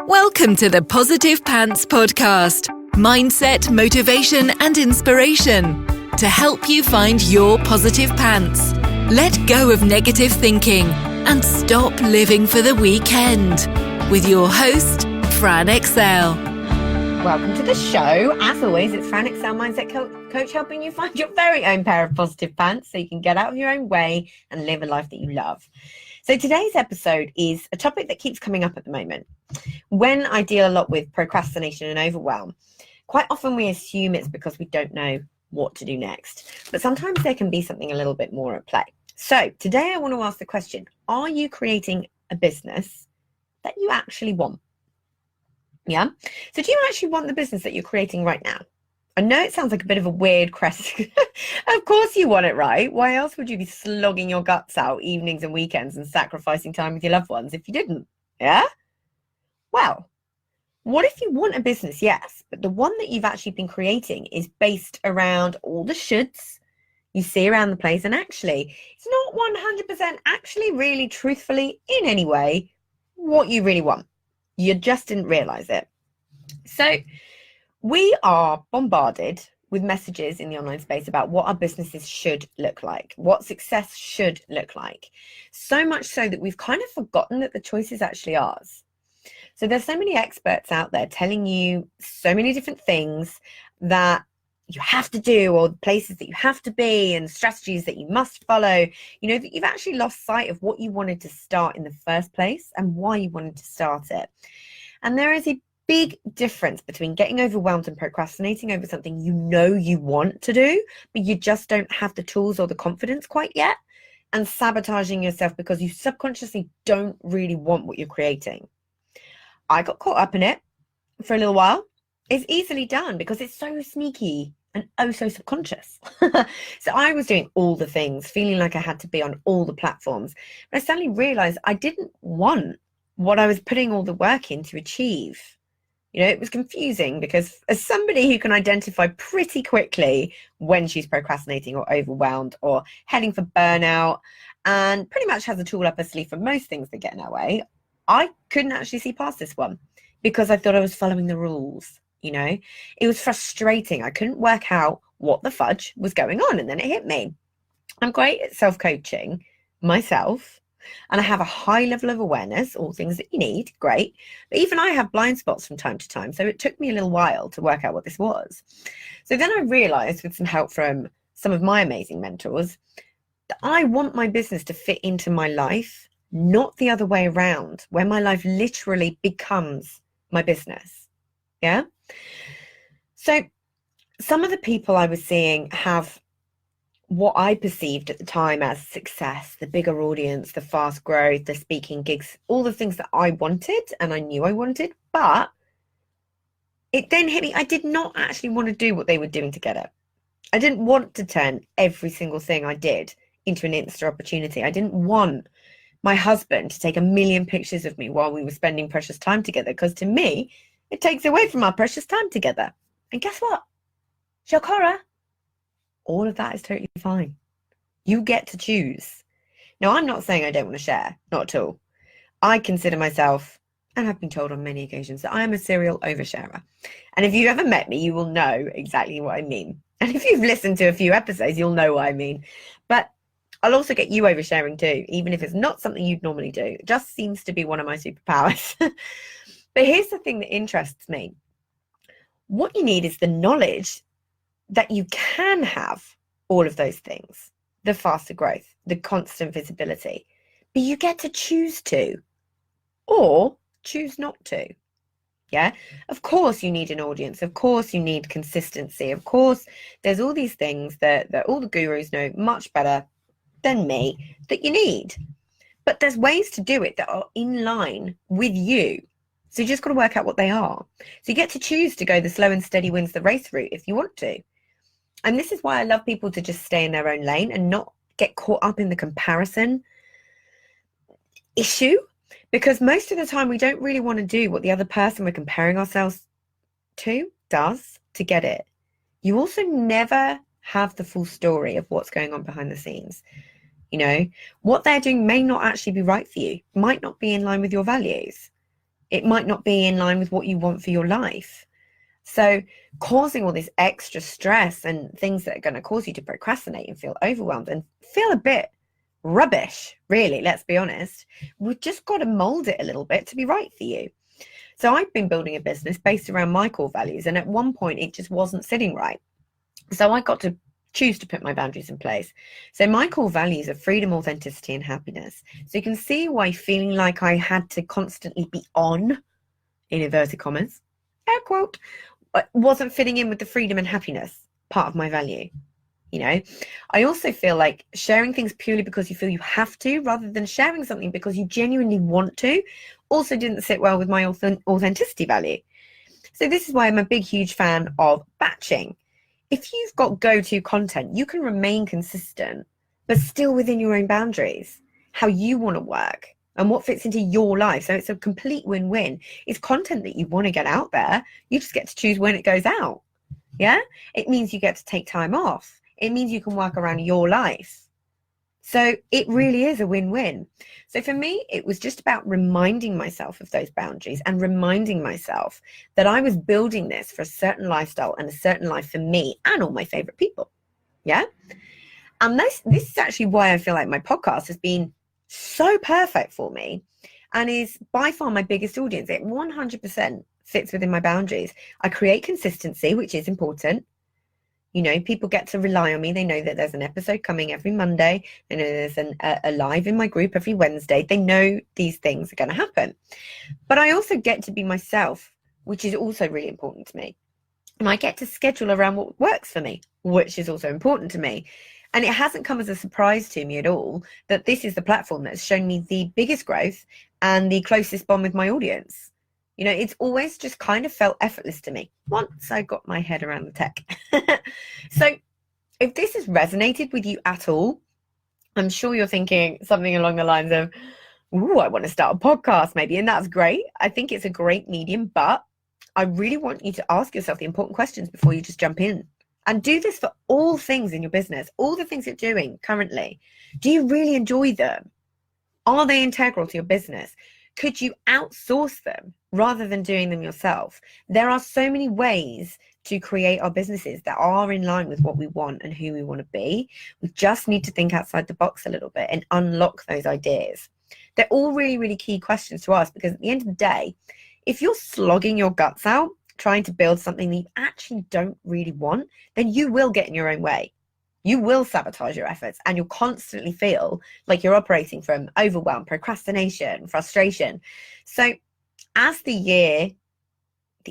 Welcome to the Positive Pants Podcast. Mindset, motivation, and inspiration to help you find your positive pants. Let go of negative thinking and stop living for the weekend. With your host, Fran Excel. Welcome to the show. As always, it's Fran Excel, Mindset Coach, helping you find your very own pair of positive pants so you can get out of your own way and live a life that you love. So today's episode is a topic that keeps coming up at the moment. When I deal a lot with procrastination and overwhelm, quite often we assume it's because we don't know what to do next. But sometimes there can be something a little bit more at play. So today I want to ask the question, are you creating a business that you actually want? Yeah. So do you actually want the business that you're creating right now? I know it sounds like a bit of a weird question. Of course you want it, right? Why else would you be slogging your guts out evenings and weekends and sacrificing time with your loved ones if you didn't? Yeah? Well, what if you want a business? Yes, but the one that you've actually been creating is based around all the shoulds you see around the place, and actually it's not 100% actually really truthfully in any way what you really want. You just didn't realize it. So we are bombarded with messages in the online space about what our businesses should look like, what success should look like. So much so that we've kind of forgotten that the choice is actually ours. So there's so many experts out there telling you so many different things that you have to do, or places that you have to be, and strategies that you must follow, you know, that you've actually lost sight of what you wanted to start in the first place and why you wanted to start it. And there is a big difference between getting overwhelmed and procrastinating over something you know you want to do, but you just don't have the tools or the confidence quite yet, and sabotaging yourself because you subconsciously don't really want what you're creating. I got caught up in it for a little while. It's easily done because it's so sneaky and oh so subconscious. So I was doing all the things, feeling like I had to be on all the platforms. But I suddenly realized I didn't want what I was putting all the work in to achieve. You know, it was confusing because as somebody who can identify pretty quickly when she's procrastinating or overwhelmed or heading for burnout, and pretty much has a tool up her sleeve for most things that get in our way, I couldn't actually see past this one because I thought I was following the rules. You know, it was frustrating. I couldn't work out what the fudge was going on, and then it hit me. I'm great at self-coaching myself, and I have a high level of awareness, all things that you need, great. But even I have blind spots from time to time, so it took me a little while to work out what this was. So then I realized, with some help from some of my amazing mentors, that I want my business to fit into my life, not the other way around, where my life literally becomes my business. Yeah. So some of the people I was seeing have what I perceived at the time as success, the bigger audience, the fast growth, the speaking gigs, all the things that I wanted and I knew I wanted, but it then hit me. I did not actually want to do what they were doing to get it. I didn't want to turn every single thing I did into an Insta opportunity. I didn't want my husband to take a million pictures of me while we were spending precious time together, because to me, it takes away from our precious time together. And guess what? Shock horror. All of that is totally fine. You get to choose. Now, I'm not saying I don't want to share. Not at all. I consider myself, and I've been told on many occasions, that I am a serial oversharer. And if you've ever met me, you will know exactly what I mean. And if you've listened to a few episodes, you'll know what I mean. But I'll also get you oversharing too, even if it's not something you'd normally do. It just seems to be one of my superpowers. But here's the thing that interests me. What you need is the knowledge that you can have all of those things, the faster growth, the constant visibility, but you get to choose to, or choose not to. Yeah, of course you need an audience. Of course you need consistency. Of course, there's all these things that all the gurus know much better than me that you need. But there's ways to do it that are in line with you. So you just got to work out what they are. So you get to choose to go the slow and steady wins the race route if you want to. And this is why I love people to just stay in their own lane and not get caught up in the comparison issue, because most of the time we don't really want to do what the other person we're comparing ourselves to does to get it. You also never have the full story of what's going on behind the scenes. You know, what they're doing may not actually be right for you, might not be in line with your values. It might not be in line with what you want for your life. So causing all this extra stress and things that are going to cause you to procrastinate and feel overwhelmed and feel a bit rubbish, really, let's be honest, we've just got to mold it a little bit to be right for you. So I've been building a business based around my core values, and at one point it just wasn't sitting right. So I got to choose to put my boundaries in place. So my core values are freedom, authenticity, and happiness. So you can see why feeling like I had to constantly be on, in inverted commas, air quote, wasn't fitting in with the freedom and happiness part of my value. You know, I also feel like sharing things purely because you feel you have to, rather than sharing something because you genuinely want to, also didn't sit well with my authenticity value. So this is why I'm a big, huge fan of batching. If you've got go-to content, you can remain consistent, but still within your own boundaries, how you want to work and what fits into your life. So it's a complete win-win. It's content that you want to get out there. You just get to choose when it goes out. Yeah, it means you get to take time off. It means you can work around your life. So it really is a win-win. So for me, it was just about reminding myself of those boundaries and reminding myself that I was building this for a certain lifestyle and a certain life for me and all my favorite people. Yeah. And this is actually why I feel like my podcast has been so perfect for me and is by far my biggest audience. It 100% fits within my boundaries. I create consistency, which is important. You know, people get to rely on me. They know that there's an episode coming every Monday. They know there's a live in my group every Wednesday. They know these things are going to happen. But I also get to be myself, which is also really important to me. And I get to schedule around what works for me, which is also important to me. And it hasn't come as a surprise to me at all that this is the platform that's shown me the biggest growth and the closest bond with my audience. You know, it's always just kind of felt effortless to me once I got my head around the tech. So if this has resonated with you at all, I'm sure you're thinking something along the lines of, ooh, I want to start a podcast maybe. And that's great. I think it's a great medium, but I really want you to ask yourself the important questions before you just jump in. And do this for all things in your business, all the things you're doing currently. Do you really enjoy them? Are they integral to your business? Could you outsource them rather than doing them yourself? There are so many ways to create our businesses that are in line with what we want and who we want to be. We just need to think outside the box a little bit and unlock those ideas. They're all really, really key questions to ask, because at the end of the day, if you're slogging your guts out, trying to build something that you actually don't really want, then you will get in your own way. You will sabotage your efforts and you'll constantly feel like you're operating from overwhelm, procrastination, frustration. So as the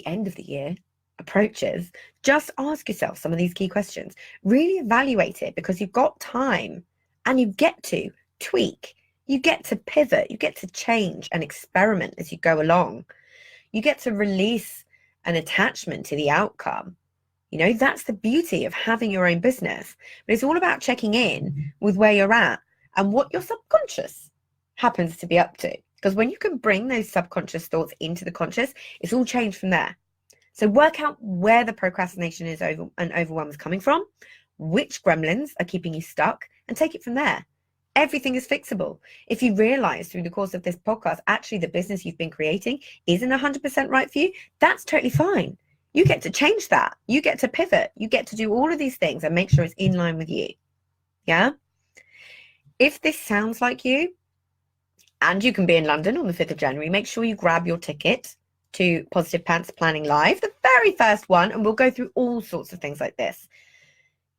end of the year approaches, just ask yourself some of these key questions. Really evaluate it, because you've got time and you get to tweak, you get to pivot, you get to change and experiment as you go along. You get to release an attachment to the outcome. You know, that's the beauty of having your own business. But it's all about checking in with where you're at and what your subconscious happens to be up to. Because when you can bring those subconscious thoughts into the conscious, it's all changed from there. So work out where the procrastination is and overwhelm is coming from, which gremlins are keeping you stuck, and take it from there. Everything is fixable. If you realize through the course of this podcast, actually the business you've been creating isn't 100% right for you, that's totally fine. You get to change that. You get to pivot. You get to do all of these things and make sure it's in line with you. Yeah? If this sounds like you, and you can be in London on the 5th of January, make sure you grab your ticket to Positive Pants Planning Live, the very first one, and we'll go through all sorts of things like this.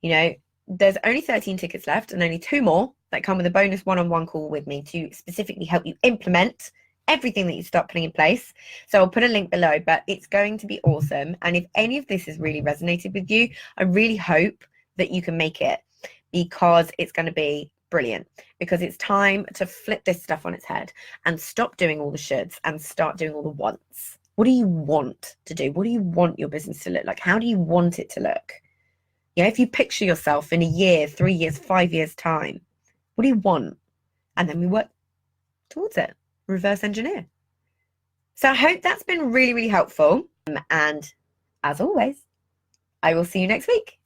You know, there's only 13 tickets left and only 2 more that come with a bonus one-on-one call with me to specifically help you implement everything that you start putting in place. So I'll put a link below, but it's going to be awesome. And if any of this has really resonated with you, I really hope that you can make it, because it's going to be brilliant. Because it's time to flip this stuff on its head and stop doing all the shoulds and start doing all the wants. What do you want to do? What do you want your business to look like? How do you want it to look? Yeah, if you picture yourself in a year, 3 years, 5 years time, what do you want? And then we work towards it. Reverse engineer. So I hope that's been really, really helpful. And as always, I will see you next week.